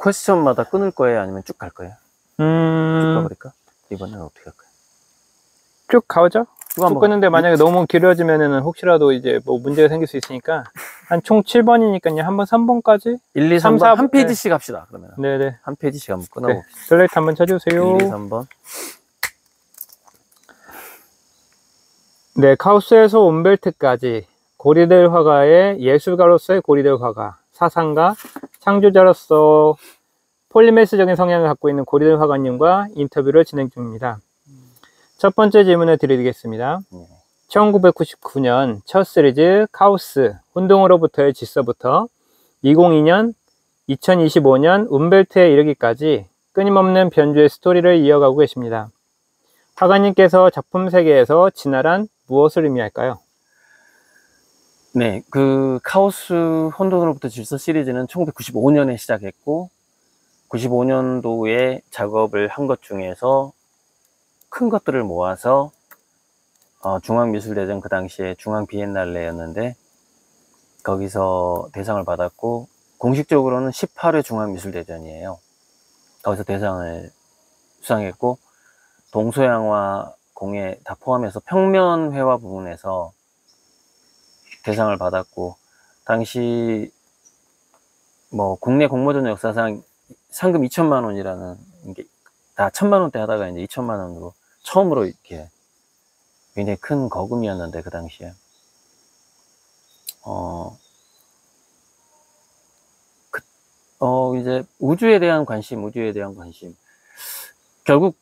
퀘스천마다 끊을 거예요? 아니면 쭉 갈 거예요? 쭉 가버릴까? 이번에는 어떻게 할까요? 쭉 가보죠. 쭉 끊는데 한번 만약에 너무 길어지면은 혹시라도 이제 뭐 문제가 생길 수 있으니까 한 총 7번이니까요. 한번 3번까지 1, 2, 3, 3번 4, 한 페이지씩 합시다. 그러면 네네. 한 페이지씩 한번 네. 끊어봅시다. 슬레이트 한번 쳐주세요. 1, 2, 3번. 네, 카우스에서 온벨트까지 고리델 화가의 예술가로서의 고리델 화가, 사상가, 창조자로서 폴리메스적인 성향을 갖고 있는 고리델 화가님과 인터뷰를 진행 중입니다. 첫 번째 질문을 드리겠습니다. 1999년 첫 시리즈 카우스 혼동으로부터의 질서부터 2002년, 2025년 운벨트에 이르기까지 끊임없는 변주의 스토리를 이어가고 계십니다. 화가님께서 작품 세계에서 진화란 무엇을 의미할까요? 네, 그 카오스 혼돈으로부터 질서 시리즈는 1995년에 시작했고 95년도에 작업을 한 것 중에서 큰 것들을 모아서 중앙미술대전, 그 당시에 중앙비엔날레였는데 거기서 대상을 받았고, 공식적으로는 18회 중앙미술대전이에요. 거기서 대상을 수상했고, 동서양화 공예 다 포함해서 평면회화 부분에서 대상을 받았고, 당시 뭐 국내 공모전 역사상 상금 2천만 원이라는 게 다 1,000만 원대 하다가 이제 2천만 원으로 처음으로 이렇게 굉장히 큰 거금이었는데, 그 당시에 이제 우주에 대한 관심, 결국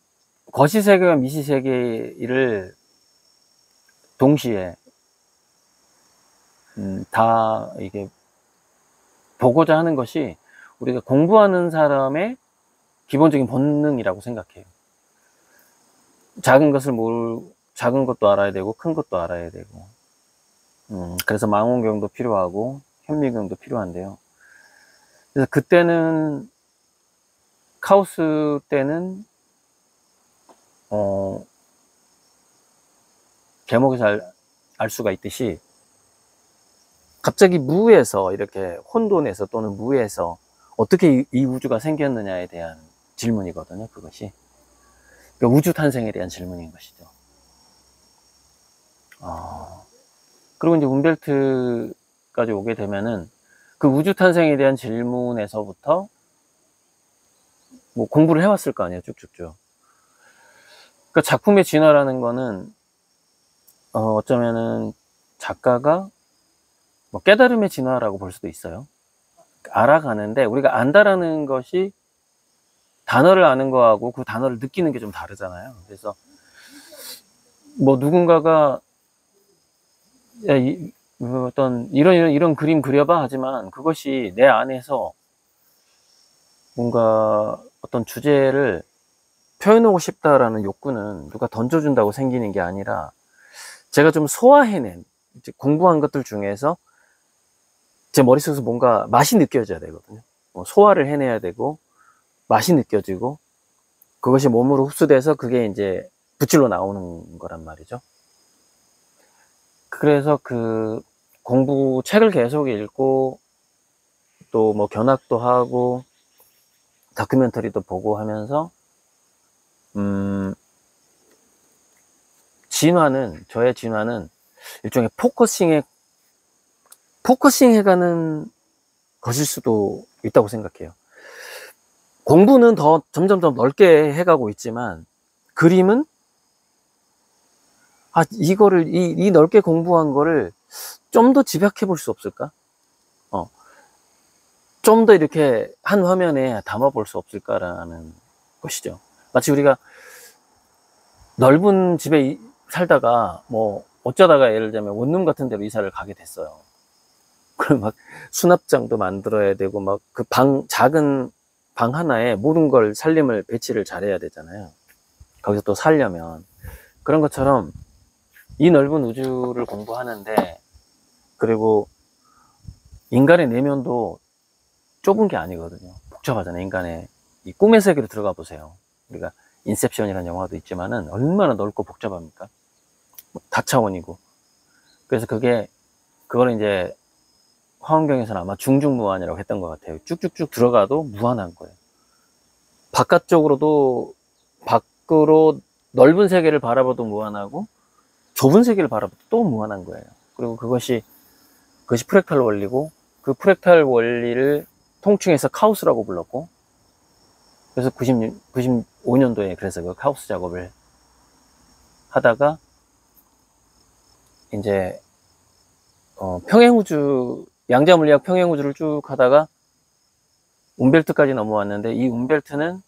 거시세계와 미시세계를 동시에 다 이게 보고자 하는 것이 우리가 공부하는 사람의 기본적인 본능이라고 생각해요. 작은 것도 알아야 되고 큰 것도 알아야 되고, 그래서 망원경도 필요하고 현미경도 필요한데요. 그래서 그때는 카오스 때는 제목에서 알 수가 있듯이 갑자기 무에서, 이렇게 혼돈에서 또는 무에서 어떻게 이 우주가 생겼느냐에 대한 질문이거든요. 그것이 그러니까 우주 탄생에 대한 질문인 것이죠. 그리고 이제 운벨트까지 오게 되면은 그 우주 탄생에 대한 질문에서부터 뭐 공부를 해왔을 거 아니에요, 쭉쭉쭉. 그러니까 작품의 진화라는 거는 어쩌면은 작가가 뭐 깨달음의 진화라고 볼 수도 있어요. 알아가는데, 우리가 안다라는 것이 단어를 아는 거하고 그 단어를 느끼는 게 좀 다르잖아요. 그래서 뭐 누군가가 야, 어떤 이런 그림 그려봐 하지만 그것이 내 안에서 뭔가 어떤 주제를 표현하고 싶다라는 욕구는 누가 던져준다고 생기는 게 아니라 제가 좀 소화해낸, 이제 공부한 것들 중에서 제 머릿속에서 뭔가 맛이 느껴져야 되거든요. 소화를 해내야 되고 맛이 느껴지고 그것이 몸으로 흡수돼서 그게 이제 붓질로 나오는 거란 말이죠. 그래서 그 책을 계속 읽고 또 뭐 견학도 하고 다큐멘터리도 보고 하면서 저의 진화는 일종의 포커싱 해가는 것일 수도 있다고 생각해요. 공부는 점점 더 넓게 해가고 있지만 그림은 이거를 이 넓게 공부한 거를 좀 더 집약해 볼 수 없을까? 좀 더 이렇게 한 화면에 담아 볼 수 없을까라는 것이죠. 마치 우리가 넓은 집에 살다가 뭐 어쩌다가 예를 들면 원룸 같은 데로 이사를 가게 됐어요. 그럼 막 수납장도 만들어야 되고 막 그 작은 방 하나에 모든 걸 배치를 잘해야 되잖아요. 거기서 또 살려면. 그런 것처럼 이 넓은 우주를 공부하는데, 그리고 인간의 내면도 좁은 게 아니거든요. 복잡하잖아요. 인간의 이 꿈의 세계로 들어가 보세요. 우리가 인셉션이라는 영화도 있지만은 얼마나 넓고 복잡합니까? 다차원이고. 그래서 그거를 이제 화엄경에서는 아마 중중무한이라고 했던 것 같아요. 쭉쭉쭉 들어가도 무한한 거예요. 바깥쪽으로도, 밖으로 넓은 세계를 바라봐도 무한하고 좁은 세계를 바라봐도 또 무한한 거예요. 그리고 그것이 프랙탈 원리고, 그 프랙탈 원리를 통칭해서 카오스라고 불렀고, 그래서 95년도에 그래서 그 카오스 작업을 하다가 이제 평행우주, 양자물리학 평행우주를 쭉 하다가 움벨트까지 넘어왔는데, 이 움벨트는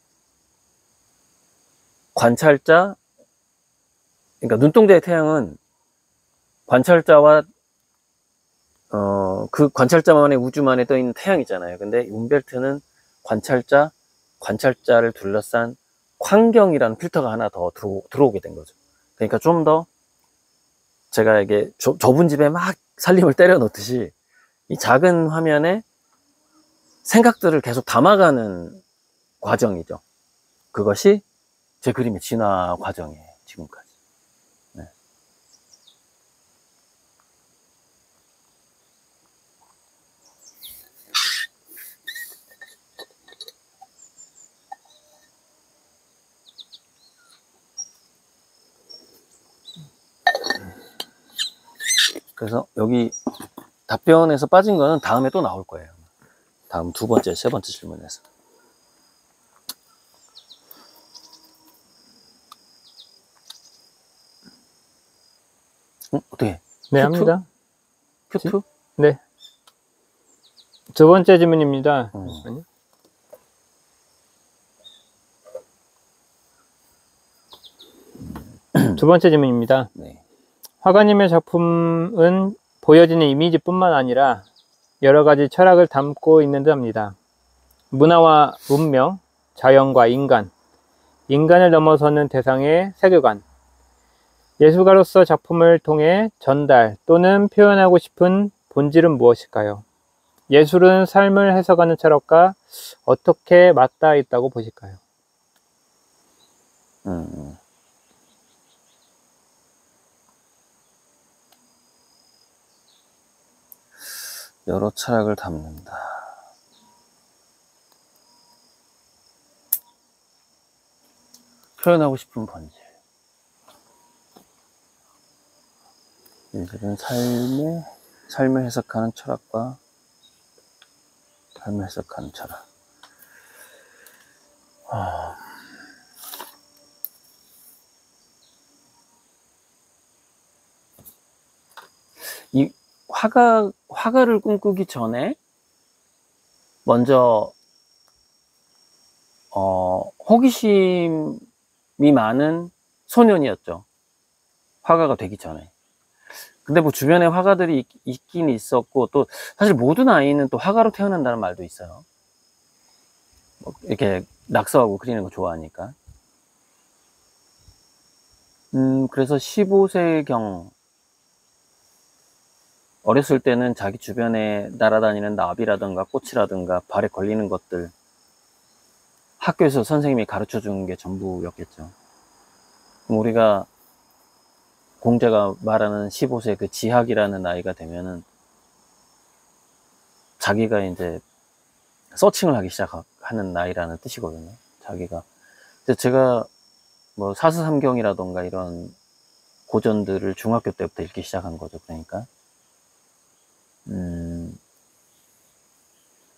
관찰자, 그러니까 눈동자의 태양은 관찰자와 그 관찰자만의 우주만에 떠 있는 태양이잖아요. 근데 움벨트는 관찰자를 둘러싼 환경이라는 필터가 하나 더 들어오게 된 거죠. 그러니까 좀 더 제가 이게 좁은 집에 막 살림을 때려 넣듯이 이 작은 화면에 생각들을 계속 담아가는 과정이죠. 그것이 제 그림의 진화 과정이에요, 지금까지. 네. 그래서 여기 답변에서 빠진 거는 다음에 또 나올 거예요. 다음 두 번째, 세 번째 질문에서. 어떻게? 네, Q2? 합니다. Q2? 네. 두 번째 질문입니다. 잠시만요. 두 번째 질문입니다. 네. 화가님의 작품은 보여지는 이미지뿐만 아니라 여러 가지 철학을 담고 있는 듯 합니다. 문화와 문명, 자연과 인간, 인간을 넘어서는 대상의 세계관, 예술가로서 작품을 통해 전달 또는 표현하고 싶은 본질은 무엇일까요? 예술은 삶을 해석하는 철학과 어떻게 맞닿아 있다고 보실까요? 여러 철학을 담는다. 표현하고 싶은 본질. 예술은 삶을 해석하는 철학과 삶을 해석하는 철학. 이 화가를 꿈꾸기 전에 먼저 호기심이 많은 소년이었죠. 화가가 되기 전에. 근데 뭐 주변에 화가들이 있긴 있었고, 또 사실 모든 아이는 또 화가로 태어난다는 말도 있어요. 뭐 이렇게 낙서하고 그리는 거 좋아하니까. 그래서 15세경 어렸을 때는 자기 주변에 날아다니는 나비라든가 꽃이라든가 발에 걸리는 것들, 학교에서 선생님이 가르쳐 주는 게 전부였겠죠. 그럼 우리가 공자가 말하는 15세 그 지학이라는 나이가 되면은 자기가 이제 서칭을 하기 시작하는 나이라는 뜻이거든요. 자기가. 제가 뭐 사스삼경이라던가 이런 고전들을 중학교 때부터 읽기 시작한 거죠. 그러니까.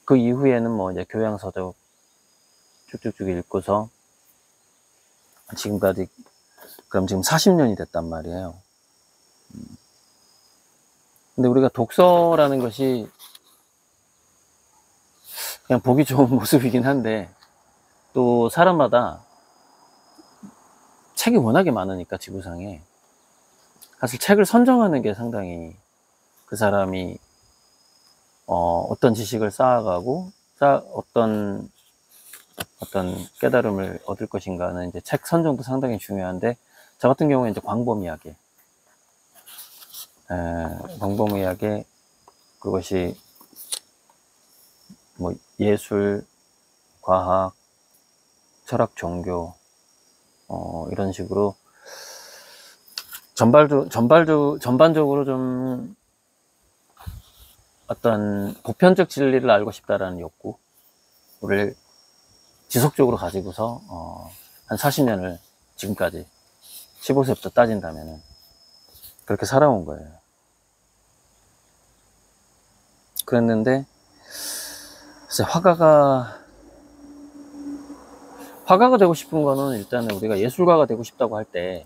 그 이후에는 뭐 이제 교양서적 쭉쭉쭉 읽고서 지금까지, 그럼 지금 40년이 됐단 말이에요. 근데 우리가 독서라는 것이 그냥 보기 좋은 모습이긴 한데, 또 사람마다 책이 워낙에 많으니까 지구상에 사실 책을 선정하는 게 상당히 그 사람이 어떤 지식을 쌓아가고 어떤 깨달음을 얻을 것인가는 이제 책 선정도 상당히 중요한데, 저 같은 경우에 이제 광범위하게 그것이 뭐 예술, 과학, 철학, 종교 이런 식으로 전반적으로 좀 어떤 보편적 진리를 알고 싶다라는 욕구를 지속적으로 가지고서 한 40년을 지금까지 15세부터 따진다면은 그렇게 살아온 거예요. 그랬는데 글쎄 화가가 되고 싶은 거는 일단은 우리가 예술가가 되고 싶다고 할 때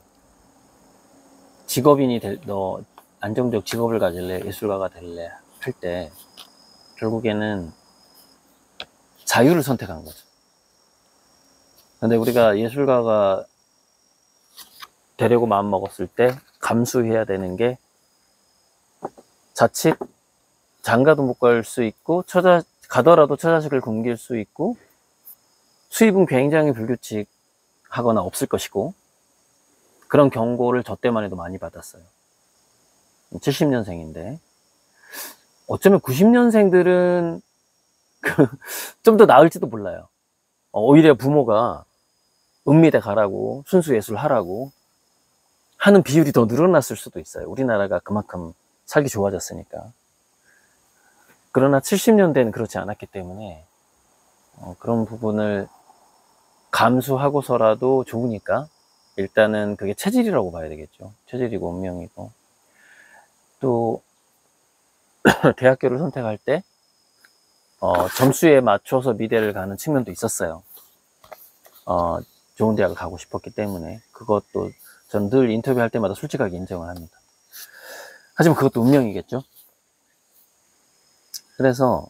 직업인이 너 안정적 직업을 가질래, 예술가가 될래 할 때 결국에는 자유를 선택한 거죠. 근데 우리가 예술가가 되려고 마음 먹었을 때 감수해야 되는 게 자칫 장가도 못 갈 수 있고 가더라도 처자식을 굶길 수 있고 수입은 굉장히 불규칙하거나 없을 것이고 그런 경고를 저 때만 해도 많이 받았어요. 70년생인데 어쩌면 90년생들은 좀 더 나을지도 몰라요. 오히려 부모가 음미대 가라고 순수예술 하라고 하는 비율이 더 늘어났을 수도 있어요. 우리나라가 그만큼 살기 좋아졌으니까. 그러나 70년대는 그렇지 않았기 때문에 그런 부분을 감수하고서라도 좋으니까 일단은 그게 체질이라고 봐야 되겠죠. 체질이고 운명이고. 또 대학교를 선택할 때 점수에 맞춰서 미대를 가는 측면도 있었어요. 좋은 대학을 가고 싶었기 때문에 그것도 전 늘 인터뷰할 때마다 솔직하게 인정을 합니다. 하지만 그것도 운명이겠죠. 그래서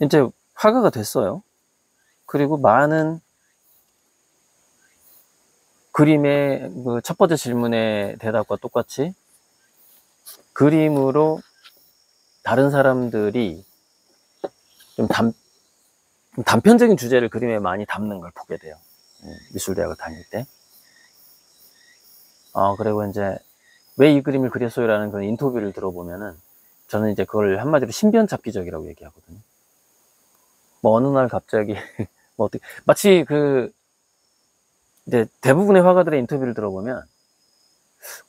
이제 화가가 됐어요. 그리고 많은 그림의 그 첫 번째 질문의 대답과 똑같이 그림으로 다른 사람들이 좀 단편적인 주제를 그림에 많이 담는 걸 보게 돼요. 미술대학을 다닐 때. 그리고 이제 왜 이 그림을 그렸어요? 라는 그런 인터뷰를 들어보면은 저는 이제 그걸 한마디로 신변잡기적이라고 얘기하거든요. 뭐 어느 날 갑자기 뭐 어떻게 마치 이제 대부분의 화가들의 인터뷰를 들어보면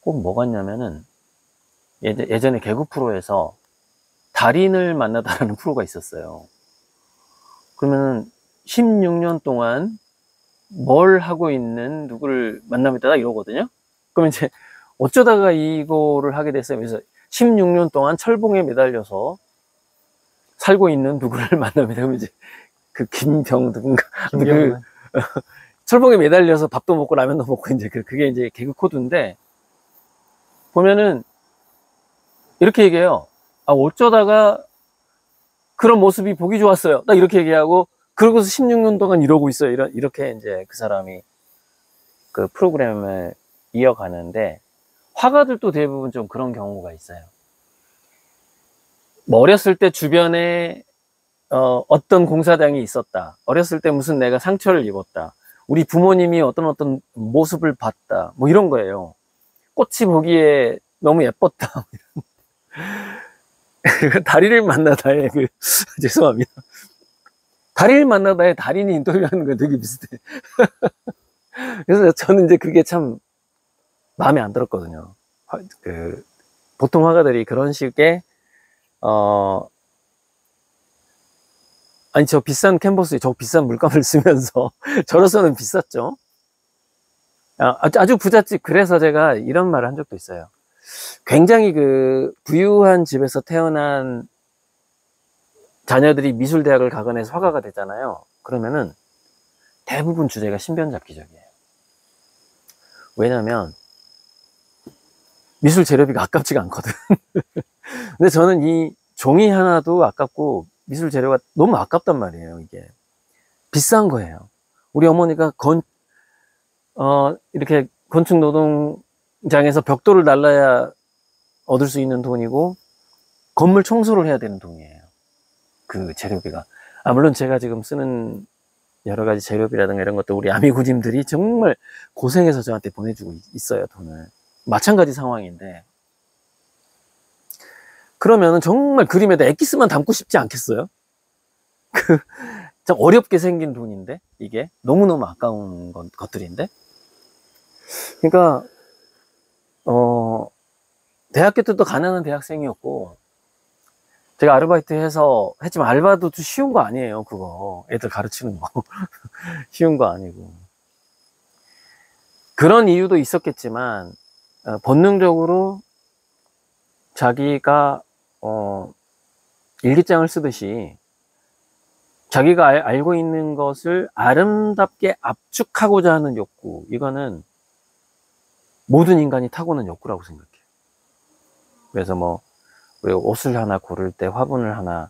꼭 뭐 같냐면은 예전에 개그 프로에서 달인을 만나다라는 프로가 있었어요. 그러면은 16년 동안 뭘 하고 있는 누구를 만납니다 이러거든요. 그러면 이제 어쩌다가 이거를 하게 됐어요. 그래서 16년 동안 철봉에 매달려서 살고 있는 누구를 만납니다. 그러면 이제 그 김병 누군가 철봉에 매달려서 밥도 먹고 라면도 먹고 이제 그게 이제 개그 코드인데 보면은 이렇게 얘기해요. 어쩌다가 그런 모습이 보기 좋았어요. 딱 이렇게 얘기하고 그러고서 16년 동안 이러고 있어요. 이렇게 이제 그 사람이 그 프로그램을 이어가는데 화가들도 대부분 좀 그런 경우가 있어요. 뭐 어렸을 때 주변에 어떤 공사장이 있었다. 어렸을 때 무슨 내가 상처를 입었다. 우리 부모님이 어떤 모습을 봤다. 뭐 이런 거예요. 꽃이 보기에 너무 예뻤다. 다리를 만나다의 죄송합니다. 다리를 만나다의 달인이 인터뷰하는 거 되게 비슷해. 그래서 저는 이제 그게 참 마음에 안 들었거든요. 보통 화가들이 그런 식의 아니 저 비싼 캔버스에 저 비싼 물감을 쓰면서 저로서는 비쌌죠. 아주 부잣집. 그래서 제가 이런 말을 한 적도 있어요. 굉장히 부유한 집에서 태어난 자녀들이 미술대학을 가거나 해서 화가가 되잖아요. 그러면은 대부분 주제가 신변잡기적이에요. 왜냐면 미술 재료비가 아깝지가 않거든. 근데 저는 이 종이 하나도 아깝고 미술 재료가 너무 아깝단 말이에요. 이게 비싼 거예요. 우리 어머니가 이렇게 건축 노동장에서 벽돌을 날라야 얻을 수 있는 돈이고 건물 청소를 해야 되는 돈이에요. 그 재료비가. 물론 제가 지금 쓰는 여러 가지 재료비라든가 이런 것도 우리 아미구님들이 정말 고생해서 저한테 보내주고 있어요, 돈을. 마찬가지 상황인데 그러면은 정말 그림에다 엑기스만 담고 싶지 않겠어요? 참 어렵게 생긴 돈인데 이게 너무너무 아까운 것들인데 그러니까 대학교 때도 가난한 대학생이었고 제가 아르바이트 해서 했지만 알바도 쉬운 거 아니에요. 그거 애들 가르치는 거 쉬운 거 아니고. 그런 이유도 있었겠지만 본능적으로 자기가 일기장을 쓰듯이 자기가 알고 있는 것을 아름답게 압축하고자 하는 욕구, 이거는 모든 인간이 타고난 욕구라고 생각해요. 그래서 뭐 우리 옷을 하나 고를 때, 화분을 하나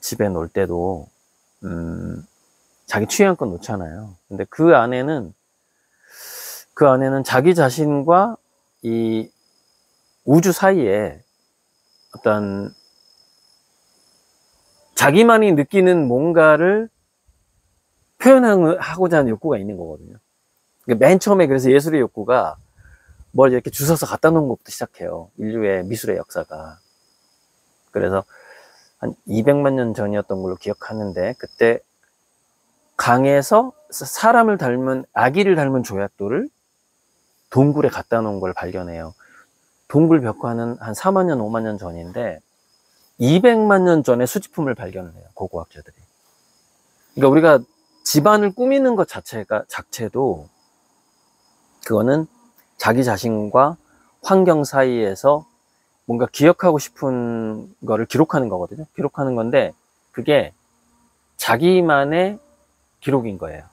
집에 놓을 때도 자기 취향껏 놓잖아요. 근데 그 안에는 자기 자신과 이 우주 사이에 어떤 자기만이 느끼는 뭔가를 표현하고자 하는 욕구가 있는 거거든요. 맨 처음에 그래서 예술의 욕구가 뭘 이렇게 주워서 갖다 놓은 것부터 시작해요. 인류의 미술의 역사가. 그래서 한 200만 년 전이었던 걸로 기억하는데, 그때 강에서 사람을 닮은, 아기를 닮은 조약돌을 동굴에 갖다 놓은 걸 발견해요. 동굴 벽화는 한 4만 년, 5만 년 전인데 200만 년 전에 수집품을 발견을 해요. 고고학자들이. 그러니까 우리가 집안을 꾸미는 것 자체도 그거는 자기 자신과 환경 사이에서 뭔가 기억하고 싶은 거를 기록하는 거거든요. 기록하는 건데 그게 자기만의 기록인 거예요.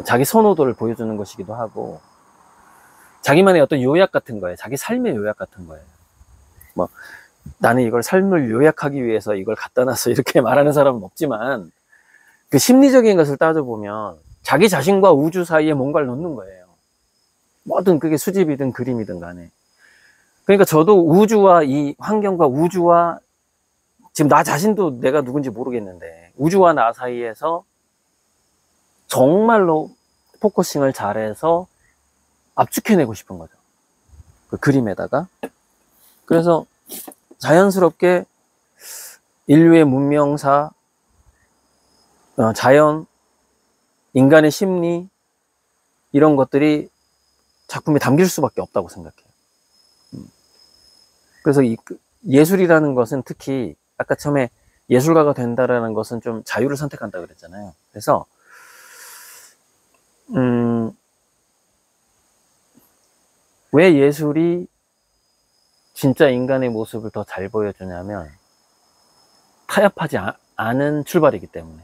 자기 선호도를 보여주는 것이기도 하고 자기만의 어떤 요약 같은 거예요. 자기 삶의 요약 같은 거예요. 뭐 나는 이걸 삶을 요약하기 위해서 이걸 갖다 놨어 이렇게 말하는 사람은 없지만 그 심리적인 것을 따져보면 자기 자신과 우주 사이에 뭔가를 놓는 거예요. 뭐든 그게 수집이든 그림이든 간에. 그러니까 저도 우주와 이 환경과 우주와 지금 나 자신도 내가 누군지 모르겠는데 우주와 나 사이에서 정말로 포커싱을 잘해서 압축해내고 싶은 거죠. 그 그림에다가. 그래서 자연스럽게 인류의 문명사, 자연, 인간의 심리 이런 것들이 작품에 담길 수밖에 없다고 생각해요. 그래서 이 예술이라는 것은 특히 아까 처음에 예술가가 된다라는 것은 좀 자유를 선택한다 그랬잖아요. 그래서 왜 예술이 진짜 인간의 모습을 더 잘 보여주냐면 타협하지 않은 출발이기 때문에.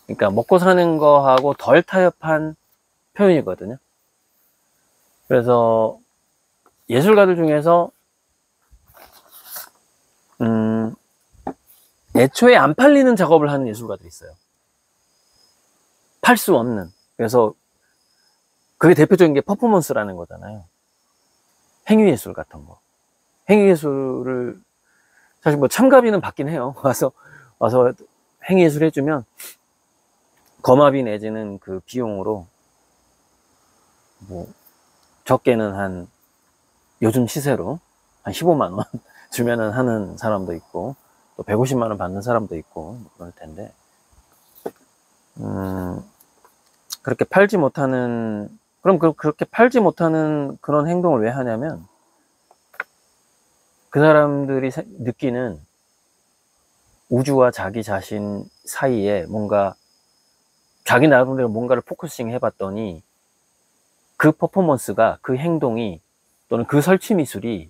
그러니까 먹고 사는 거하고 덜 타협한 표현이거든요. 그래서 예술가들 중에서 애초에 안 팔리는 작업을 하는 예술가들이 있어요. 팔 수 없는. 그래서 그게 대표적인 게 퍼포먼스라는 거잖아요. 행위예술 같은 거. 행위예술을 사실 뭐 참가비는 받긴 해요. 와서 행위예술 해주면 거마비 내지는 그 비용으로 뭐 적게는 한 요즘 시세로 한 15만 원 주면은 하는 사람도 있고 또 150만 원 받는 사람도 있고 뭐 그럴 텐데 그렇게 팔지 못하는 그렇게 팔지 못하는 그런 행동을 왜 하냐면 그 사람들이 느끼는 우주와 자기 자신 사이에 뭔가 자기 나름대로 뭔가를 포커싱 해봤더니 그 퍼포먼스가 그 행동이 또는 그 설치 미술이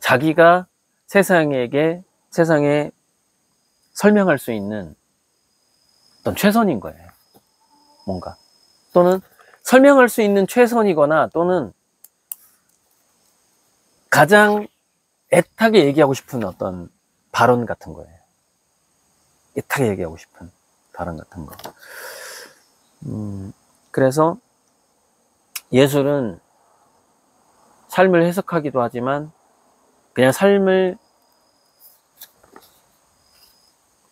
자기가 세상에 설명할 수 있는 어떤 최선인 거예요. 뭔가 또는 설명할 수 있는 최선이거나 또는 가장 애타게 얘기하고 싶은 어떤 발언 같은 거예요. 애타게 얘기하고 싶은 발언 같은 거. 그래서 예술은 삶을 해석하기도 하지만 그냥 삶을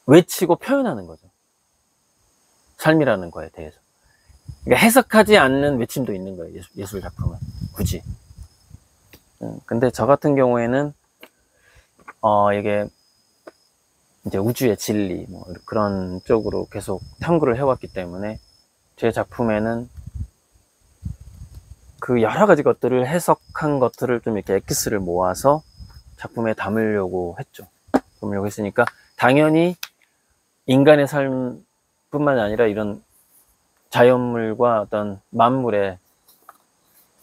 외치고 표현하는 거죠. 삶이라는 거에 대해서. 그러니까 해석하지 않는 외침도 있는 거예요. 예술 작품은 굳이. 근데 저 같은 경우에는 이게 이제 우주의 진리 뭐 그런 쪽으로 계속 탐구를 해왔기 때문에 제 작품에는 그 여러 가지 것들을 해석한 것들을 좀 이렇게 엑기스를 모아서 작품에 담으려고 했죠. 담으려고 했으니까 당연히 인간의 삶뿐만 아니라 이런 자연물과 어떤 만물의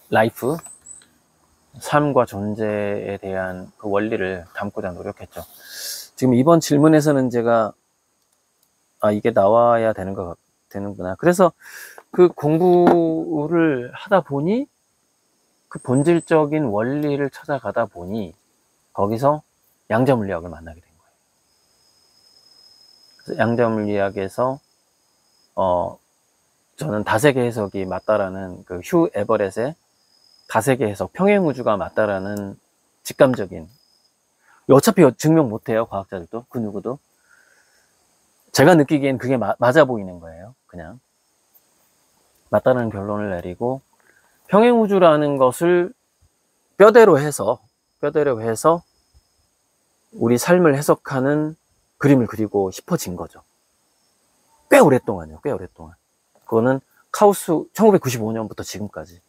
라이프, 삶과 존재에 대한 그 원리를 담고자 노력했죠. 지금 이번 질문에서는 제가 이게 나와야 되는구나. 그래서 그 공부를 하다 보니 그 본질적인 원리를 찾아가다 보니 거기서 양자물리학을 만나게 된 거예요. 그래서 양자물리학에서 저는 다세계 해석이 맞다라는 그 휴 에버렛의 다세계 해석, 평행우주가 맞다라는 직감적인, 어차피 증명 못해요, 과학자들도, 그 누구도. 제가 느끼기엔 그게 맞아 보이는 거예요. 그냥 맞다는 결론을 내리고 평행우주라는 것을 뼈대로 해서 우리 삶을 해석하는 그림을 그리고 싶어진 거죠. 꽤 오랫동안요. 그거는 카우스 1995년부터 지금까지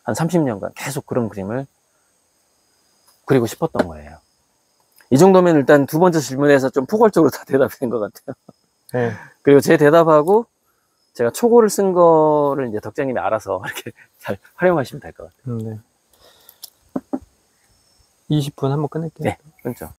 한 30년간 계속 그런 그림을 그리고 싶었던 거예요. 이 정도면 일단 두 번째 질문에서 좀 포괄적으로 다 대답이 된 것 같아요. 네. 그리고 제 대답하고 제가 초고를 쓴 거를 이제 덕장님이 알아서 이렇게 잘 활용하시면 될 것 같아요. 네. 20분 한번 끝낼게요. 네, 끊죠.